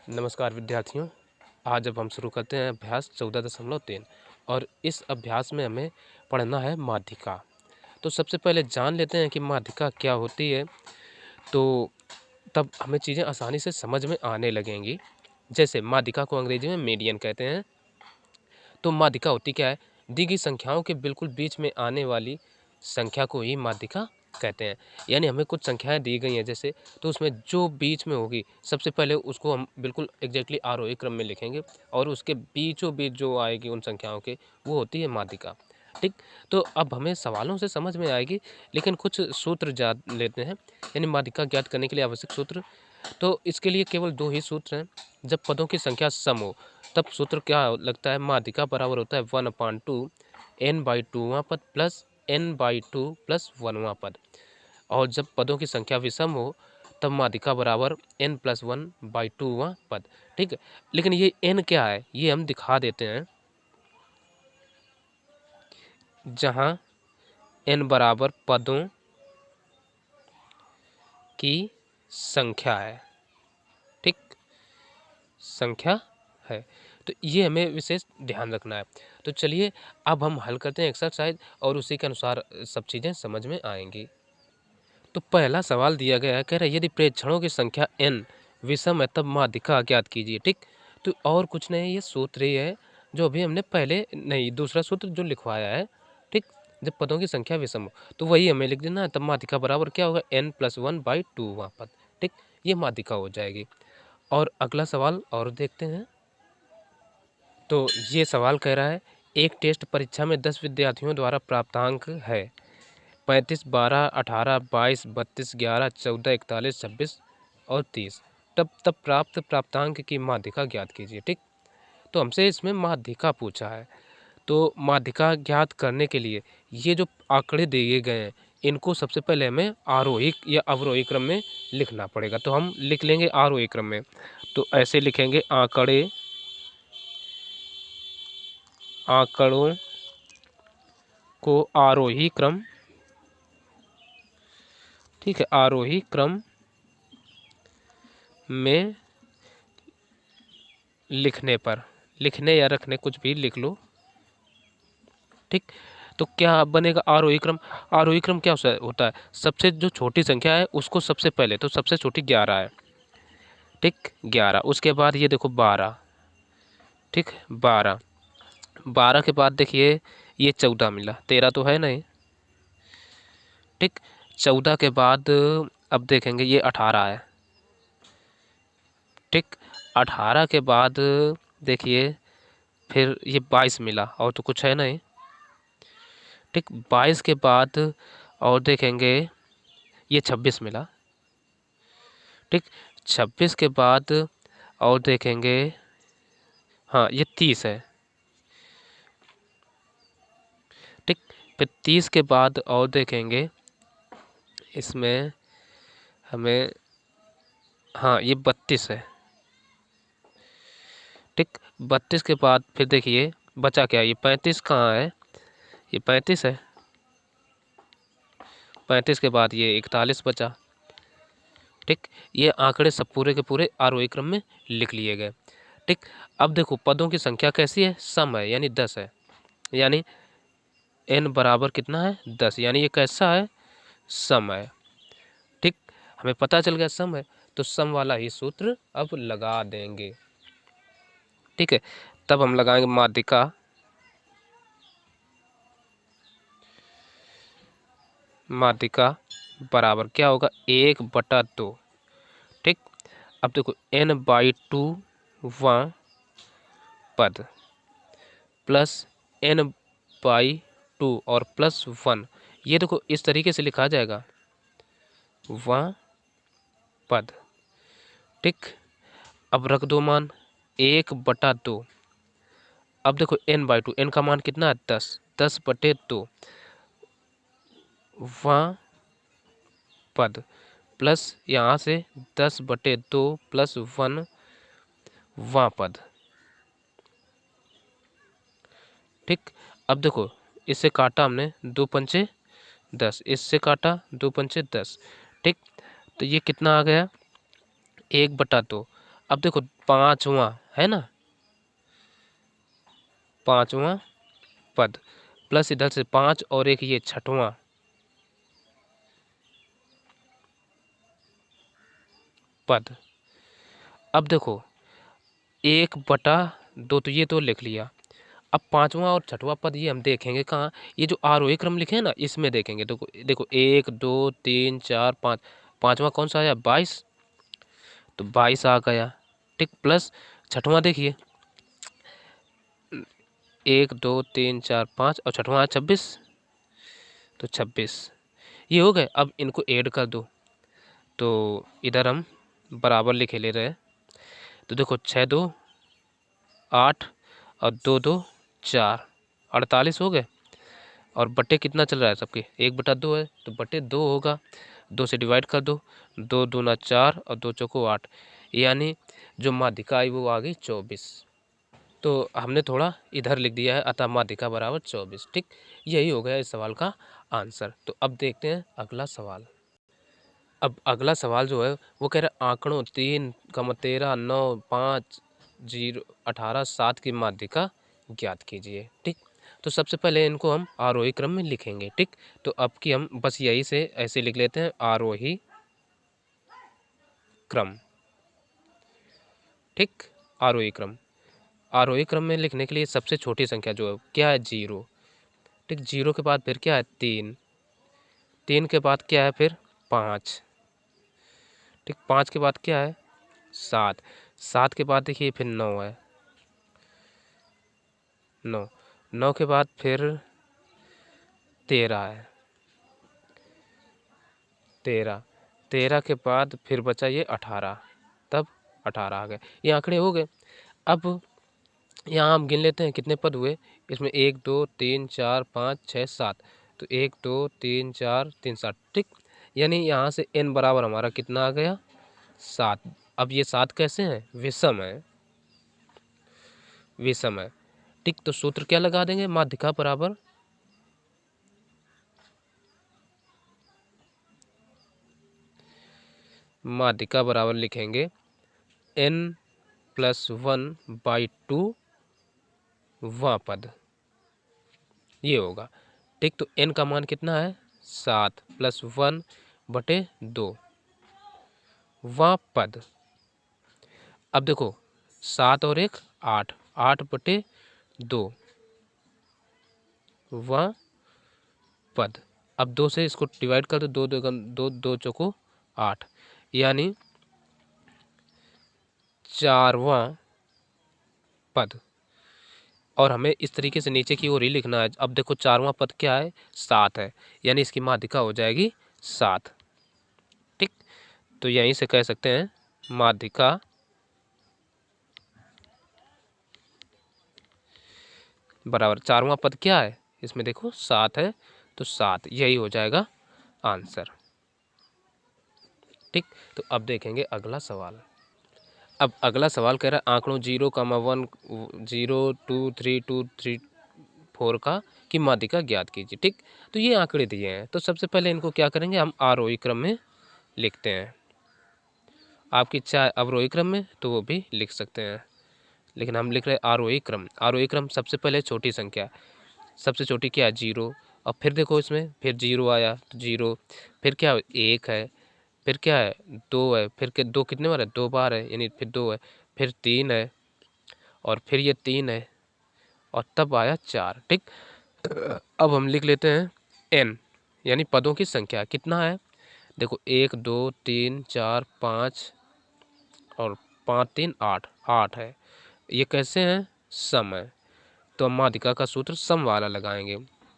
नमस्कार विद्यार्थियों। आज अब हम शुरू करते हैं अभ्यास 14.3 और इस अभ्यास में हमें पढ़ना है माध्यिका। तो सबसे पहले जान लेते हैं कि माध्यिका क्या होती है, तो तब हमें चीज़ें आसानी से समझ में आने लगेंगी। जैसे माध्यिका को अंग्रेजी में मीडियन कहते हैं। तो माध्यिका होती क्या है? दी गई संख्याओं के बिल्कुल बीच में आने वाली संख्या को ही माध्यिका कहते हैं। यानी हमें कुछ संख्याएं दी गई हैं जैसे, तो उसमें जो बीच में होगी सबसे पहले उसको हम बिल्कुल एग्जैक्टली आरोही क्रम में लिखेंगे और उसके बीचों बीच जो आएगी उन संख्याओं के, वो होती है माध्यिका। ठीक, तो अब हमें सवालों से समझ में आएगी, लेकिन कुछ सूत्र जान लेते हैं। यानी माध्यिका ज्ञात करने के लिए आवश्यक सूत्र, तो इसके लिए केवल दो ही सूत्र हैं। जब पदों की संख्या सम हो तब सूत्र क्या लगता है? माध्यिका बराबर होता है 1/2 n/2वां पद प्लस n/2 प्लस 1वां पद। और जब पदों की संख्या विषम हो तब माध्यिका बराबर n+1/2वां पद। ठीक है, लेकिन ये n क्या है ये हम दिखा देते हैं। जहां n बराबर पदों की संख्या है, ठीक, संख्या है, तो ये हमें विशेष ध्यान रखना है। तो चलिए अब हम हल करते हैं एक्सरसाइज और उसी के अनुसार सब चीज़ें समझ में आएंगी। तो पहला सवाल दिया गया है, कह रहा है यदि प्रेक्षणों की संख्या n विषम है तब माध्यिका ज्ञात कीजिए। ठीक, तो और कुछ नहीं, ये सूत्र ही है जो अभी हमने पहले नहीं, दूसरा सूत्र जो लिखवाया है। ठीक, जब पदों की संख्या विषम हो तो वही हमें लिख देना है। तब माध्यिका बराबर क्या होगा? n+1/2वां पद। ठीक, ये माध्यिका हो जाएगी। और अगला सवाल और देखते हैं। तो ये सवाल कह रहा है एक टेस्ट परीक्षा में 10 विद्यार्थियों द्वारा प्राप्तांक है 35, 12, 18, 22, 32, 11, 14, 41, 26 और 30। तब प्राप्तांक की माध्यिका ज्ञात कीजिए। ठीक, तो हमसे इसमें माध्यिका पूछा है। तो माध्यिका ज्ञात करने के लिए ये जो आंकड़े दिए गए हैं इनको सबसे पहले हमें आरोही या अवरोही क्रम में लिखना पड़ेगा। तो हम लिख लेंगे आरोही क्रम में। तो ऐसे लिखेंगे आंकड़ों को आरोही क्रम, ठीक है, आरोही क्रम में लिखने या रखने, कुछ भी लिख लो। ठीक, तो क्या बनेगा आरोही क्रम? आरोही क्रम क्या होता है? सबसे जो छोटी संख्या है उसको सबसे पहले, तो सबसे छोटी 11 है। ठीक, 11, उसके बाद ये देखो 12। ठीक, 12 के बाद देखिए ये 14 मिला, 13 तो है नहीं। ठीक, 14 के बाद अब देखेंगे ये 18 है। ठीक, 18 के बाद देखिए फिर ये 22 मिला, और तो कुछ है नहीं। ठीक, 22 के बाद और देखेंगे ये 26 मिला। ठीक, 26 के बाद और देखेंगे, हाँ ये 30 है। ठीक, फिर 30 के बाद और देखेंगे इसमें हमें, हाँ ये 32 है। ठीक, 32 के बाद फिर देखिए बचा क्या? ये 35 कहाँ है? ये 35 है। 35 के बाद ये 41 बचा। ठीक, ये आंकड़े सब पूरे के पूरे आरोही क्रम में लिख लिए गए। ठीक, अब देखो पदों की संख्या कैसी है? सम है, यानी 10 है। यानी n बराबर कितना है? 10, यानी ये कैसा है? सम है। ठीक, हमें पता चल गया सम है, तो सम वाला ही सूत्र अब लगा देंगे। ठीक है, तब हम लगाएंगे माध्यिका बराबर क्या होगा? 1/2। ठीक, अब देखो n/2वां पद प्लस n/2 और प्लस 1, ये देखो इस तरीके से लिखा जाएगा, वां पद। ठीक, अब रख दो मान 1/2। अब देखो n/2, n का मान कितना है? 10, 10/2 वां पद प्लस यहाँ से 10/2 प्लस 1 वां पद। ठीक, अब देखो इससे काटा हमने 2×5 = 10, इससे काटा 2×5 = 10। ठीक, तो ये कितना आ गया? 1/2। अब देखो पांचवा है ना, पांचवा पद प्लस इधर से 5 और एक ये छठवां पद। अब देखो 1/2 तो ये तो लिख लिया। अब पांचवा और छठवां पद ये हम देखेंगे कहाँ, ये जो आरोही क्रम लिखे हैं ना इसमें देखेंगे। तो देखो 1 2 3 4 5, पांचवा कौन सा आया 22, तो 22 आ गया। ठीक, प्लस छठवां देखिए 1 2 3 4 5 और छठवां आया 26, तो 26 ये हो गए। अब इनको ऐड कर दो, तो इधर हम बराबर लिखे ले रहे हैं। तो देखो 6 2 8 और 2 2 4, 48 हो गए। और बटे कितना चल रहा है सबके, 1/2 है, तो बटे 2 होगा। 2 से डिवाइड कर दो, 2 दूना 4 और 2 चौको 8, यानी जो माध्यिका आई वो आ गई 24। तो हमने थोड़ा इधर लिख दिया है, अतः माध्यिका बराबर 24। ठीक, यही हो गया इस सवाल का आंसर। तो अब देखते हैं अगला सवाल। अब अगला सवाल जो है वो कह रहा है आंकड़ों 3, 13, 9, 5, 0, 18, 7 की माध्यिका ज्ञात कीजिए। ठीक, तो सबसे पहले इनको हम आरोही क्रम में लिखेंगे। ठीक, तो अब की हम बस यही से ऐसे लिख लेते हैं आरोही क्रम। ठीक, आरोही क्रम, आरोही क्रम में लिखने के लिए सबसे छोटी संख्या जो है क्या है 0। ठीक, 0 के बाद फिर क्या है 3, 3 के बाद क्या है फिर 5। ठीक, 5 के बाद क्या है 7, 7 के बाद देखिए फिर 9 है, 9, 9 के बाद फिर 13 है, 13, 13 के बाद फिर बचा ये 18, तब 18 आ गए। ये आंकड़े हो गए। अब यहाँ हम गिन लेते हैं कितने पद हुए इसमें, 1 2 3 4 5 6 7, तो 1 2 3 4 3 7। ठीक, यानी यहाँ से n बराबर हमारा कितना आ गया 7। अब ये 7 कैसे हैं, विषम है, विषम है। ठीक, तो सूत्र क्या लगा देंगे, माध्यिका बराबर माध्यिका बराबर लिखेंगे n+1/2 वां पद, ये होगा। ठीक, तो n का मान कितना है 7 प्लस 1/2 वां पद। अब देखो 7 और 1 8, 8/2 वां पद। अब 2 से इसको डिवाइड कर दो, 2 2 2 चौको 8, यानी 4वां पद। और हमें इस तरीके से नीचे की ओर ही लिखना है। अब देखो 4वां पद क्या है 7 है, यानी इसकी माध्यिका हो जाएगी 7। ठीक, तो यहीं से कह सकते हैं माध्यिका बराबर 4वां पद क्या है इसमें देखो 7 है, तो 7 यही हो जाएगा आंसर। ठीक, तो अब देखेंगे अगला सवाल। अब अगला सवाल कह रहा है आंकड़ों 0,1 0 2 3 2 3 4 का की माध्यिका ज्ञात कीजिए। ठीक, तो ये आंकड़े दिए हैं, तो सबसे पहले इनको क्या करेंगे हम आरोही क्रम में लिखते हैं। आपकी इच्छा है अवरोही क्रम में तो वो भी लिख सकते हैं, लेकिन हम लिख रहे हैं आरोही क्रम। आरोही क्रम सबसे पहले छोटी संख्या, सबसे छोटी क्या है 0, और फिर देखो इसमें फिर 0 आया तो 0, फिर क्या 1 है, फिर क्या है 2 है, फिर के 2 कितने बार है 2 बार है, यानी फिर 2 है, फिर 3 है, और फिर ये 3 है, और तब आया 4। ठीक, अब हम लिख लेते हैं n, यानी पदों की संख्या कितना है। देखो 1 2 3 4 5 और 5 3 8, 8 है। ये कैसे हैं सम है, तो हम माध्यिका का सूत्र सम वाला लगाएंगे।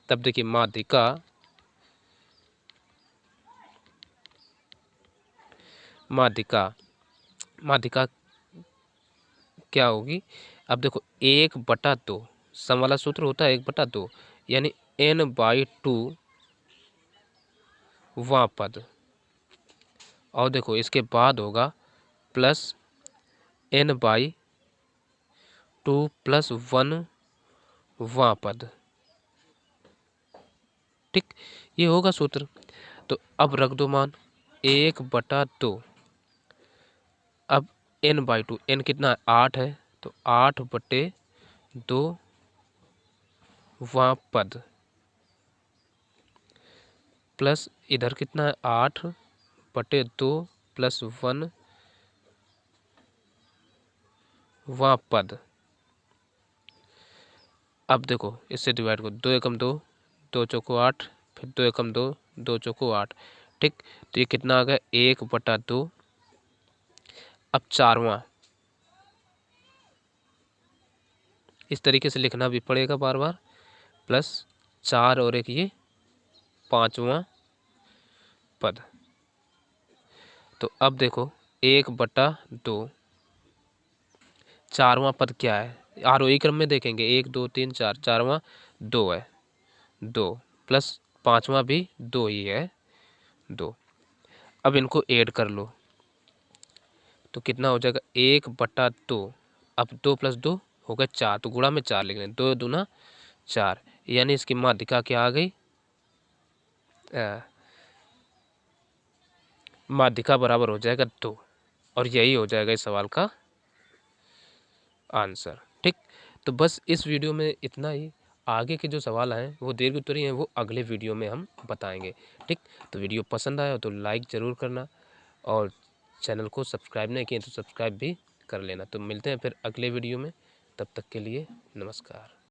तब देखिए माध्यिका माध्यिका माध्यिका क्या होगी। अब देखो 1/2 सम वाला सूत्र होता है 1/2, यानी n/2 वां पद, और देखो इसके बाद होगा प्लस n/2 + 1 वां पद। ठीक, ये होगा सूत्र। तो अब रख दो मान 1/2, अब n/2, n कितना है 8 है, तो 8/2 वहाँ पद प्लस इधर कितना है 8/2 प्लस 1 वहाँ पद। अब देखो इससे डिवाइड करो, 2 एकम 2, 2 चौको 8, फिर 2 एकम 2, 2 चौको 8। ठीक, तो ये कितना आ गया 1/2। अब 4वां इस तरीके से लिखना भी पड़ेगा बार बार, प्लस 4 और एक ये 5वां पद। तो अब देखो 1/2 4वां पद क्या है, आरोही क्रम में देखेंगे 1 2 3 4, 4वां 2 है, 2 प्लस 5वां भी 2 ही है, 2। अब इनको ऐड कर लो तो कितना हो जाएगा 1/2। अब 2 + 2 हो गया 4, तो गुणा में 4 लिख लें, 2 दूना 4, यानी इसकी माध्यिका क्या आ गई, माध्यिका बराबर हो जाएगा 2, और यही हो जाएगा इस सवाल का आंसर। ठीक, तो बस इस वीडियो में इतना ही। आगे के जो सवाल हैं वो दीर्घ उत्तरीय हैं, वो अगले वीडियो में हम बताएंगे। ठीक, तो वीडियो पसंद आया तो लाइक ज़रूर करना, और चैनल को सब्सक्राइब नहीं किए तो सब्सक्राइब भी कर लेना। तो मिलते हैं फिर अगले वीडियो में, तब तक के लिए नमस्कार।